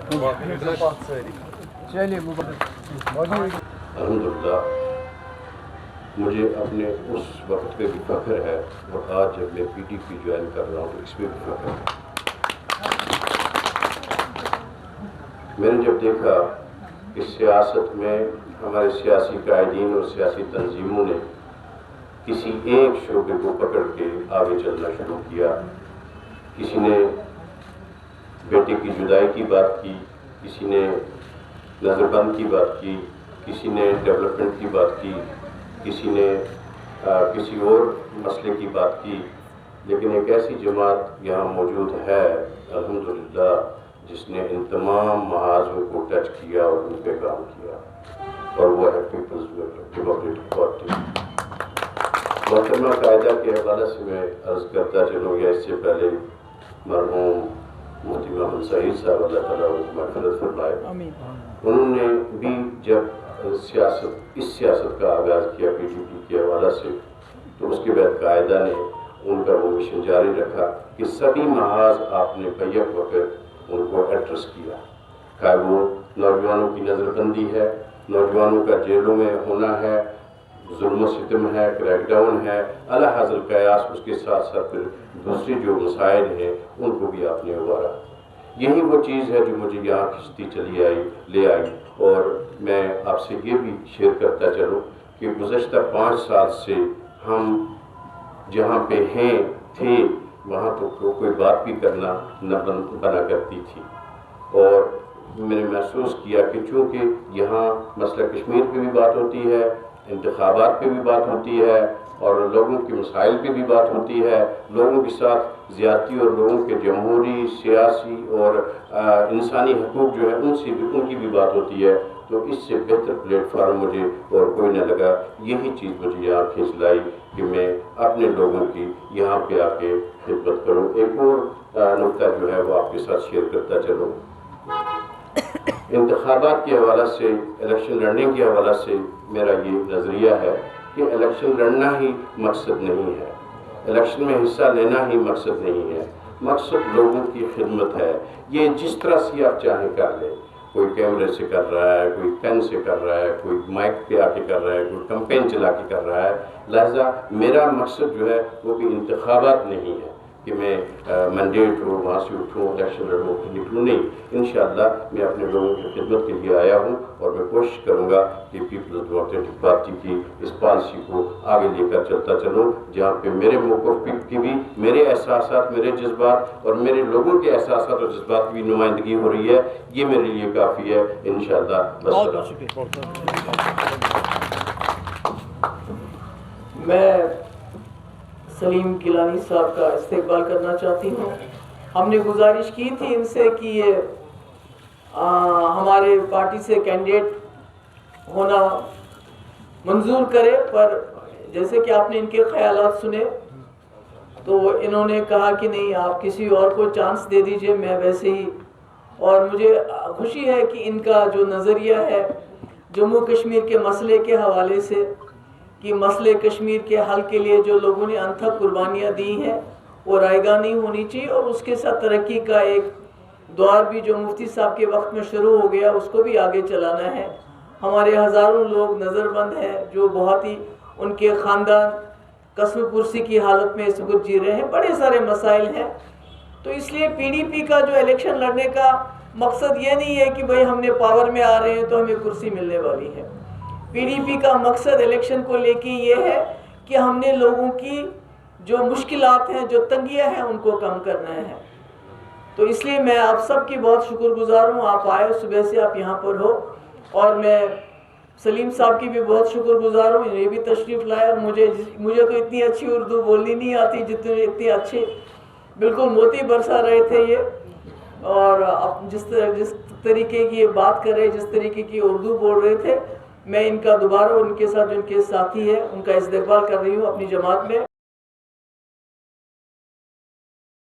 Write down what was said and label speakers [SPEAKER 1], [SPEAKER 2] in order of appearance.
[SPEAKER 1] الحمدللہ مجھے اپنے اس وقت پہ بھی فخر ہے، اور آج جب میں PDP جوائن کر رہا ہوں تو اس پہ بھی فخر ہے۔ میں نے جب دیکھا کہ سیاست میں ہمارے سیاسی قائدین اور سیاسی تنظیموں نے کسی ایک شعبے کو پکڑ کے آگے چلنا شروع کیا، کسی نے بیٹے کی جدائی کی بات کی، کسی نے نظر بند کی بات کی، کسی نے ڈیولپمنٹ کی بات کی، کسی نے کسی اور مسئلے کی بات کی، لیکن ایک ایسی جماعت یہاں موجود ہے الحمدللہ جس نے ان تمام محاذوں کو ٹچ کیا اور ان پہ کام کیا، اور وہ ہے پیپلز ڈیموکریٹک پارٹی۔ محترمہ قائدہ کے حوالے سے میں عرض کرتا چلوں، یا اس سے پہلے مرحوم مفتی محمد سعید صاحب اللہ تعالیٰ مغفرت فرمائے، انہوں نے بھی جب اس سیاست کا آغاز کیا PDP کے حوالے سے، تو اس کے بعد قائدہ نے ان کا وہ مشن جاری رکھا کہ سبھی محاذ آپ نے بیک وقت ان کو ایڈریس کیا، چاہے وہ نوجوانوں کی نظر بندی ہے، نوجوانوں کا جیلوں میں ہونا ہے، ظلم و ستم ہے، کریک ڈاؤن ہے، اعلیٰ حاصل قیاس، اس کے ساتھ ساتھ پھر دوسری جو مسائل ہیں ان کو بھی آپ نے ابھارا۔ یہی وہ چیز ہے جو مجھے یہاں کھنچتی چلی لے آئی، اور میں آپ سے یہ بھی شیئر کرتا چلوں کہ گزشتہ 5 سال سے ہم جہاں پہ تھے وہاں تو کوئی بات بھی کرنا نہ بنا کرتی تھی، اور میں نے محسوس کیا کہ چونکہ یہاں مسئلہ کشمیر پہ بھی بات ہوتی ہے، انتخابات پہ بھی بات ہوتی ہے، اور لوگوں کے مسائل پہ بھی بات ہوتی ہے، لوگوں کے ساتھ زیادتی اور لوگوں کے جمہوری، سیاسی اور انسانی حقوق جو ہیں ان کی بھی بات ہوتی ہے، تو اس سے بہتر پلیٹ فارم مجھے اور کوئی نہ لگا۔ یہی چیز مجھے یہاں کھینچ لائی کہ میں اپنے لوگوں کی یہاں پہ آ کے خدمت کروں۔ ایک اور نقطہ جو ہے وہ آپ کے ساتھ شیئر کرتا چلوں، انتخابات کے حوالے سے، الیکشن لڑنے کے حوالے سے میرا یہ نظریہ ہے کہ الیکشن لڑنا ہی مقصد نہیں ہے، الیکشن میں حصہ لینا ہی مقصد نہیں ہے، مقصد لوگوں کی خدمت ہے۔ یہ جس طرح سے آپ چاہیں کر لیں، کوئی کیمرے سے کر رہا ہے، کوئی پین سے کر رہا ہے، کوئی مائک پہ آ کے کر رہا ہے، کوئی کمپین چلا کے کر رہا ہے، لہذا میرا مقصد جو ہے وہ بھی انتخابات نہیں ہے کہ میں مینڈیٹ ہو وہاں سے اٹھوں الیکشن لڑوں نکلوں، نہیں۔ انشاءاللہ میں اپنے لوگوں کی خدمت کے لیے آیا ہوں، اور میں کوشش کروں گا کہ پیپلز ڈیموکریٹک پارٹی کی اس پالیسی کو آگے لے کر چلتا چلوں، جہاں پہ میرے موقف کی بھی، میرے احساسات، میرے جذبات اور میرے لوگوں کے احساسات اور جذبات کی بھی نمائندگی ہو رہی ہے، یہ میرے لیے کافی ہے انشاءاللہ۔
[SPEAKER 2] میں سلیم گیلانی صاحب کا استقبال کرنا چاہتی ہوں۔ ہم نے گزارش کی تھی ان سے کہ یہ ہمارے پارٹی سے کینڈیڈیٹ ہونا منظور کرے، پر جیسے کہ آپ نے ان کے خیالات سنے تو انہوں نے کہا کہ نہیں، آپ کسی اور کو چانس دے دیجئے، میں ویسے ہی۔ اور مجھے خوشی ہے کہ ان کا جو نظریہ ہے جموں کشمیر کے مسئلے کے حوالے سے، کہ مسئلے کشمیر کے حل کے لیے جو لوگوں نے انتھک قربانیاں دی ہیں وہ رائے گاہ نہیں ہونی چاہیے، اور اس کے ساتھ ترقی کا ایک دور بھی جو مفتی صاحب کے وقت میں شروع ہو گیا اس کو بھی آگے چلانا ہے۔ ہمارے ہزاروں لوگ نظر بند ہیں جو بہت ہی ان کے خاندان قصب پرسی کی حالت میں اس وقت جی رہے ہیں، بڑے سارے مسائل ہیں۔ تو اس لیے PDP کا جو الیکشن لڑنے کا مقصد یہ نہیں ہے کہ بھئی ہم نے پاور میں آ رہے ہیں تو ہمیں کرسی ملنے والی ہے۔ PDP کا مقصد الیکشن کو لے کے یہ ہے کہ ہم نے لوگوں کی جو مشکلات ہیں، جو تنگیاں ہیں، ان کو کم کرنا ہے۔ تو اس لیے میں آپ سب کی بہت شکر گزار ہوں، آپ آئے صبح سے آپ یہاں پر ہو، اور میں سلیم صاحب کی بھی بہت شکر گزار ہوں، یہ بھی تشریف لائے، اور مجھے تو اتنی اچھی اردو بولنی نہیں آتی اتنی اچھی بالکل موتی برسا رہے تھے یہ، اور جس طریقے کی یہ بات کر رہے، جس طریقے کی اردو بول رہے تھے، میں ان کا دوبارہ ان کے ساتھ جو ان کے ساتھی ہے ان کا استقبال کر رہی ہوں اپنی جماعت میں۔